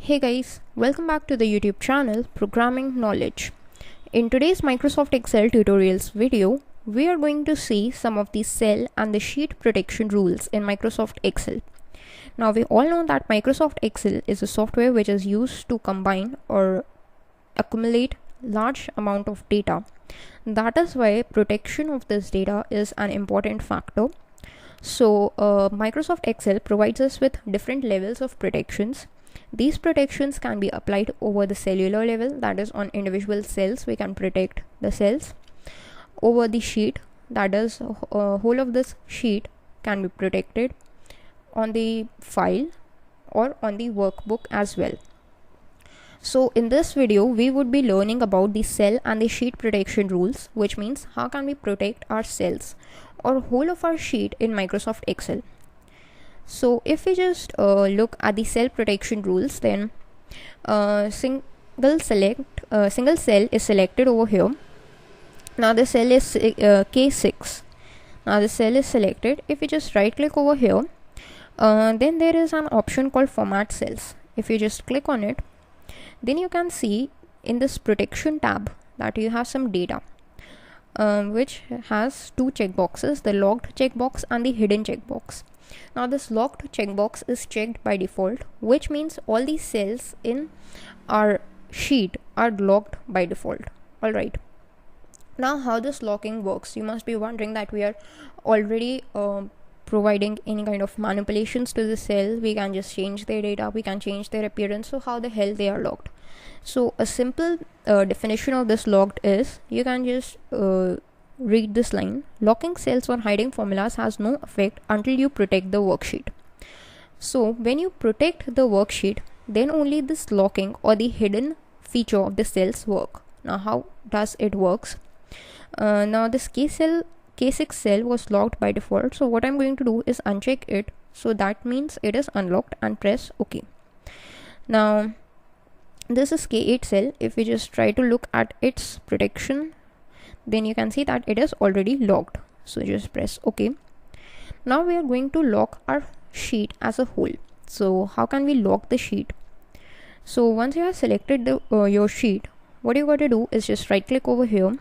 Hey guys, welcome back to the YouTube channel Programming Knowledge. In today's Microsoft Excel tutorials video, we are going to see some of the cell and the sheet protection rules in Microsoft Excel. Now we all know that Microsoft Excel is a software which is used to combine or accumulate large amount of data. That is why protection of this data is an important factor. So Microsoft Excel provides us with different levels of protections. These protections can be applied over the cellular level, that is on individual cells we can protect the cells. Over the sheet, that is whole of this sheet can be protected. On the file or on the workbook as well. So in this video we would be learning about the cell and the sheet protection rules, which means how can we protect our cells or whole of our sheet in Microsoft Excel. So if we just look at the cell protection rules, then single cell is selected over here. Now the cell is K6. Now the cell is selected. If you just right click over here, then there is an option called format cells. If you just click on it, then you can see in this protection tab that you have some data which has two checkboxes, the logged checkbox and the hidden checkbox. Now this locked checkbox is checked by default, which means all these cells in our sheet are locked by default. Alright. Now how this locking works, you must be wondering that we are already providing any kind of manipulations to the cell. We can just change their data, we can change their appearance, so how the hell they are locked? So a simple definition of this locked is, you can just read this line: locking cells or hiding formulas has no effect until you protect the worksheet. So when you protect the worksheet, then only this locking or the hidden feature of the cells work. Now how does it works? Now this K6 cell was locked by default, so what I'm going to do is uncheck it, so that means it is unlocked, and press OK. Now this is K8 cell. If we just try to look at its protection, then you can see that it is already locked, so just press OK. Now we are going to lock our sheet as a whole. So how can we lock the sheet? So once you have selected your sheet, what you got to do is just right click over here,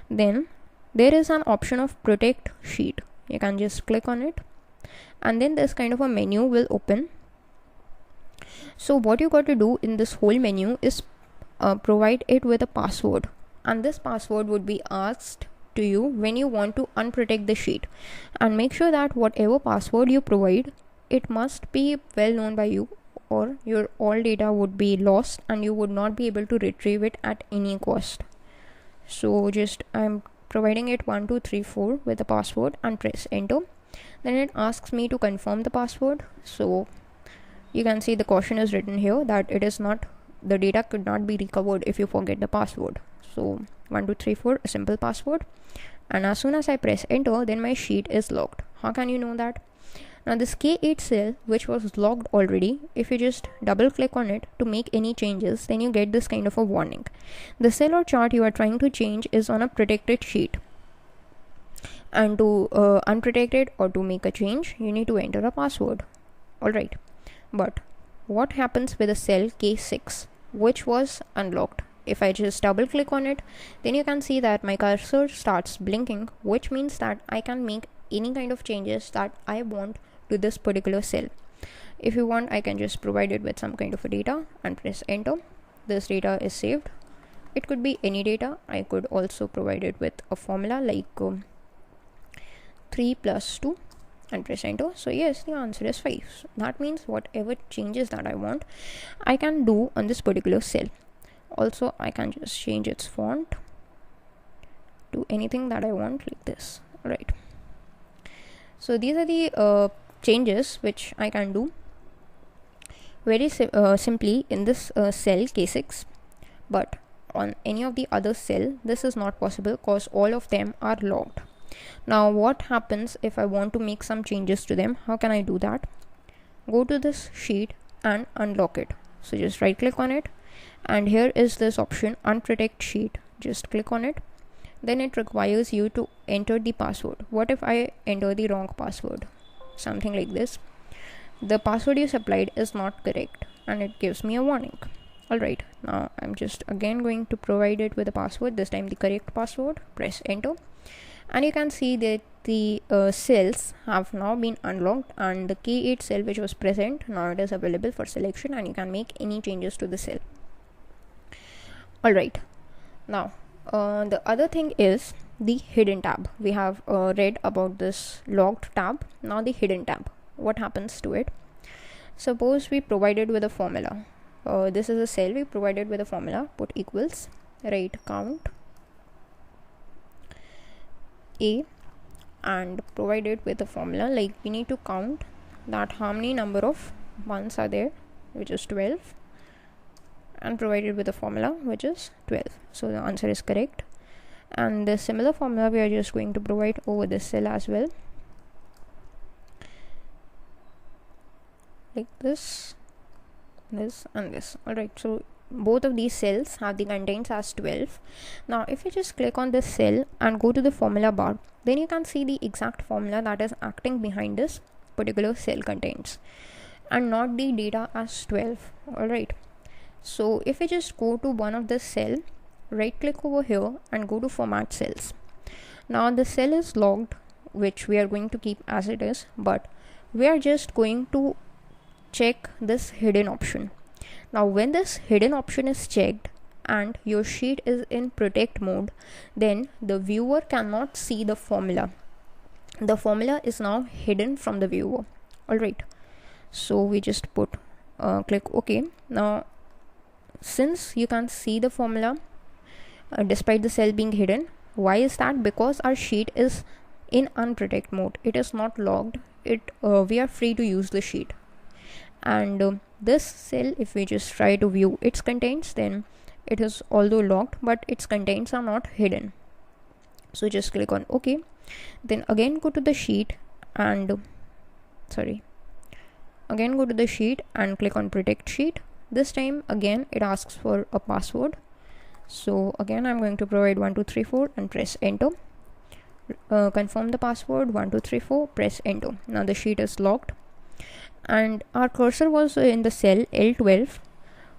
then there is an option of protect sheet. You can just click on it, and then this kind of a menu will open. So what you got to do in this whole menu is provide it with a password, and this password would be asked to you when you want to unprotect the sheet. And make sure that whatever password you provide, it must be well known by you, or your all data would be lost and you would not be able to retrieve it at any cost. So just I'm providing it 1234 with the password and press enter. Then it asks me to confirm the password. So you can see the caution is written here that it is not, the data could not be recovered if you forget the password. So 1234, a simple password, and as soon as I press enter, then my sheet is locked. How can you know that? Now this K8 cell, which was locked already, if you just double click on it to make any changes, then you get this kind of a warning. The cell or chart you are trying to change is on a protected sheet, and to unprotect it or to make a change, you need to enter a password. Alright, but what happens with the cell K6, which was unlocked? If I just double click on it, then you can see that my cursor starts blinking, which means that I can make any kind of changes that I want to this particular cell. If you want, I can just provide it with some kind of a data and press enter. This data is saved. It could be any data. I could also provide it with a formula like 3 plus 2 and press enter. So yes, the answer is 5. So that means whatever changes that I want, I can do on this particular cell. Also, I can just change its font to anything that I want, like this. Alright. So these are the changes which I can do very simply in this cell K6, but on any of the other cell this is not possible because all of them are locked. Now what happens if I want to make some changes to them? How can I do that? Go to this sheet and unlock it. So just right click on it, and here is this option unprotect sheet. Just click on it. Then it requires you to enter the password. What if I enter the wrong password? Something like this. The password you supplied is not correct. and it gives me a warning. Alright, now I'm just again going to provide it with a password, this time the correct password. Press enter, and you can see that the cells have now been unlocked, and the K8 cell which was present, now it is available for selection, and you can make any changes to the cell. Alright, now the other thing is the hidden tab. We have read about this locked tab. Now the hidden tab, what happens to it? Suppose we provided with a formula. This is a cell we provided with a formula, put equals, write count A, and provided with a formula like we need to count that how many number of ones are there, which is 12, and provided with a formula which is 12. So the answer is correct, and the similar formula we are just going to provide over this cell as well, like this, and this. Alright, so both of these cells have the contents as 12. Now if you just click on this cell and go to the formula bar, then you can see the exact formula that is acting behind this particular cell contents, and not the data as 12. Alright, so if we just go to one of the cell, right click over here and go to format cells. Now the cell is logged, which we are going to keep as it is, but we are just going to check this hidden option. Now when this hidden option is checked and your sheet is in protect mode, then the viewer cannot see the formula. The formula is now hidden from the viewer. Alright, so we just put click OK. Now since you can't see the formula despite the cell being hidden, why is that? Because our sheet is in unprotect mode, it is not logged, we are free to use the sheet. And this cell, if we just try to view its contents, then it is although locked, but its contents are not hidden. So just click on OK, then again go to the sheet and again go to the sheet and click on protect sheet. This time again it asks for a password, so again I'm going to provide 1234 and press enter. Confirm the password 1234, press enter. Now the sheet is locked, and our cursor was in the cell L12,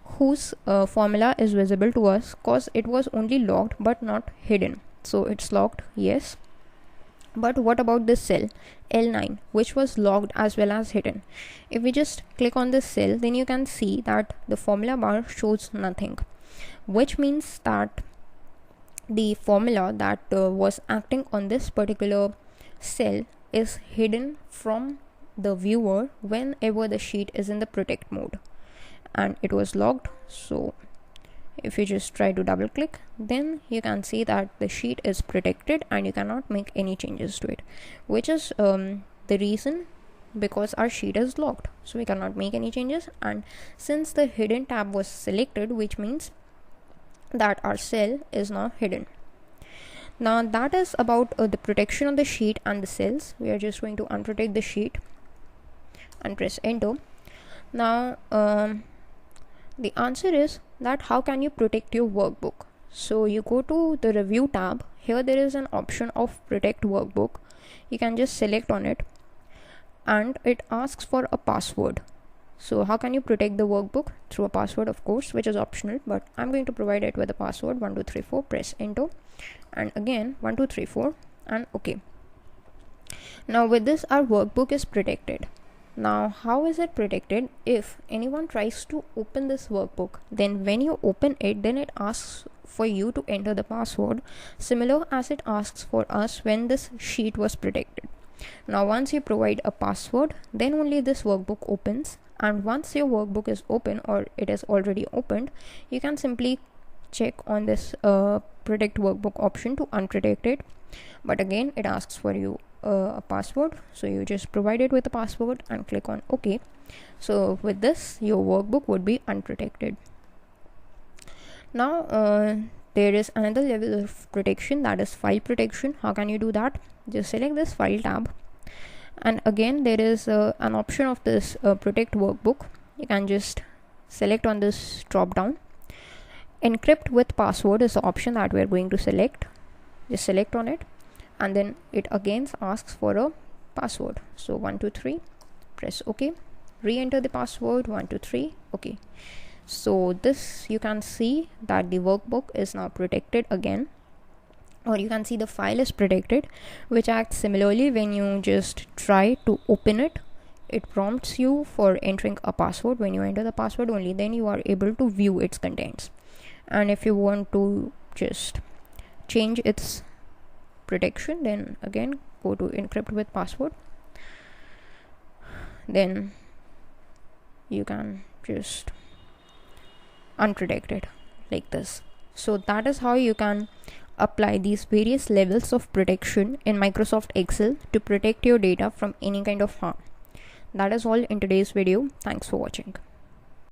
whose formula is visible to us cause it was only locked but not hidden. So it's locked, yes. But what about this cell L9, which was logged as well as hidden? If we just click on this cell, then you can see that the formula bar shows nothing, which means that the formula that was acting on this particular cell is hidden from the viewer whenever the sheet is in the protect mode, and it was logged. So if you just try to double click, then you can see that the sheet is protected and you cannot make any changes to it, which is the reason because our sheet is locked, so we cannot make any changes. And since the hidden tab was selected, which means that our cell is now hidden. Now that is about the protection of the sheet and the cells. We are just going to unprotect the sheet and press enter. Now the answer is that how can you protect your workbook? So you go to the review tab. Here there is an option of protect workbook. You can just select on it, and it asks for a password. So how can you protect the workbook? Through a password, of course, which is optional, but I'm going to provide it with a password 1234, press enter, and again 1234 and OK. Now with this our workbook is protected. Now how is it protected? If anyone tries to open this workbook, then when you open it, then it asks for you to enter the password, similar as it asks for us when this sheet was protected. Now once you provide a password, then only this workbook opens, and once your workbook is open or it is already opened, you can simply check on this protect workbook option to unprotect it. But again it asks for you a password, so you just provide it with a password and click on OK. So with this your workbook would be unprotected. Now there is another level of protection, that is file protection. How can you do that? Just select this file tab, and again there is an option of this protect workbook. You can just select on this drop down. Encrypt with password is the option that we are going to select. Just select on it, and then it again asks for a password. So 123, press OK. re-enter the password 123. Okay, so this you can see that the workbook is now protected again, or you can see the file is protected, which acts similarly when you just try to open it. It prompts you for entering a password. When you enter the password, only then you are able to view its contents. And if you want to just change its protection, then again go to encrypt with password, then you can just unprotect it like this. So that is how you can apply these various levels of protection in Microsoft Excel to protect your data from any kind of harm. That is all in today's video. Thanks for watching.